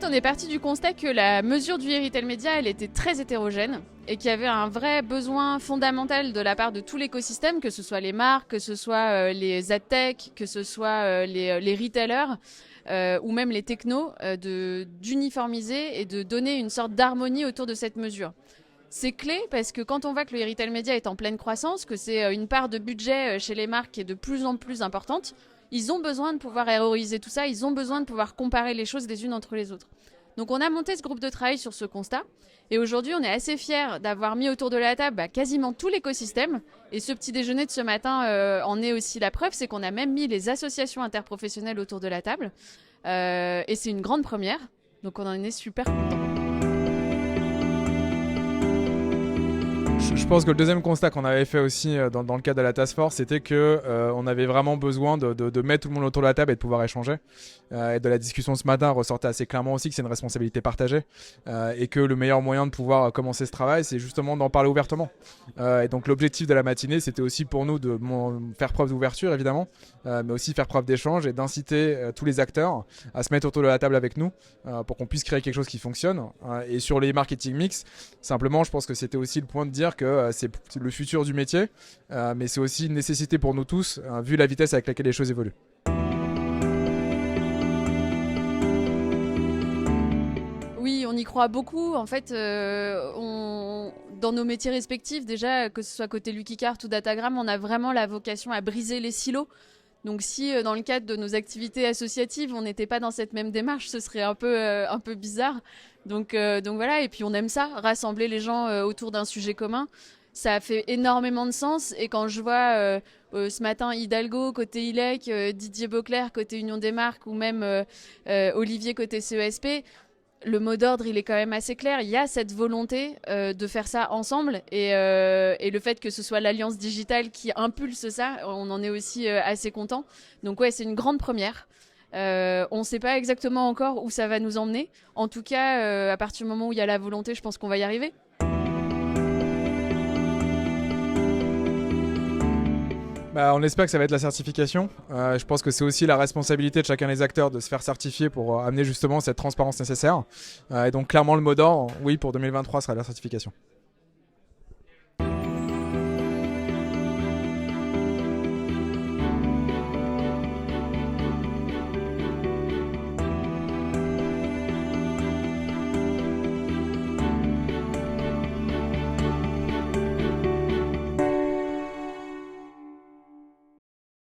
on est parti du constat que la mesure du e-retail média, elle était très hétérogène et qu'il y avait un vrai besoin fondamental de la part de tout l'écosystème, que ce soit les marques, que ce soit les adtech, que ce soit les retailers ou même les technos, d'uniformiser et de donner une sorte d'harmonie autour de cette mesure. C'est clé parce que quand on voit que le retail média est en pleine croissance, que c'est une part de budget chez les marques qui est de plus en plus importante, ils ont besoin de pouvoir erroriser tout ça, ils ont besoin de pouvoir comparer les choses les unes entre les autres. Donc on a monté ce groupe de travail sur ce constat et aujourd'hui on est assez fiers d'avoir mis autour de la table quasiment tout l'écosystème et ce petit déjeuner de ce matin en est aussi la preuve, c'est qu'on a même mis les associations interprofessionnelles autour de la table et c'est une grande première, donc on en est super contents. Je pense que le deuxième constat qu'on avait fait aussi dans le cadre de la task force, c'était qu'on avait vraiment besoin de mettre tout le monde autour de la table et de pouvoir échanger. Et de la discussion ce matin ressortait assez clairement aussi que c'est une responsabilité partagée et que le meilleur moyen de pouvoir commencer ce travail, c'est justement d'en parler ouvertement. Et donc l'objectif de la matinée, c'était aussi pour nous de faire preuve d'ouverture évidemment, mais aussi faire preuve d'échange et d'inciter tous les acteurs à se mettre autour de la table avec nous pour qu'on puisse créer quelque chose qui fonctionne. Et sur les marketing mix, simplement, je pense que c'était aussi le point de dire que c'est le futur du métier, mais c'est aussi une nécessité pour nous tous, vu la vitesse avec laquelle les choses évoluent. Oui, on y croit beaucoup. En fait, dans nos métiers respectifs, déjà, que ce soit côté Lucicart ou Datagram, on a vraiment la vocation à briser les silos. Donc si dans le cadre de nos activités associatives, on n'était pas dans cette même démarche, ce serait un peu bizarre. Donc voilà, et puis on aime ça, rassembler les gens autour d'un sujet commun. Ça fait énormément de sens. Et quand je vois ce matin Hidalgo côté ILEC, Didier Beauclerc côté Union des marques ou même Olivier côté CESP, le mot d'ordre, il est quand même assez clair. Il y a cette volonté de faire ça ensemble et le fait que ce soit l'Alliance Digitale qui impulse ça, on en est aussi assez content. Donc ouais, c'est une grande première. On ne sait pas exactement encore où ça va nous emmener. En tout cas, à partir du moment où il y a la volonté, je pense qu'on va y arriver. On espère que ça va être la certification. Je pense que c'est aussi la responsabilité de chacun des acteurs de se faire certifier pour amener justement cette transparence nécessaire. Et donc clairement le mot d'ordre, oui, pour 2023 sera la certification.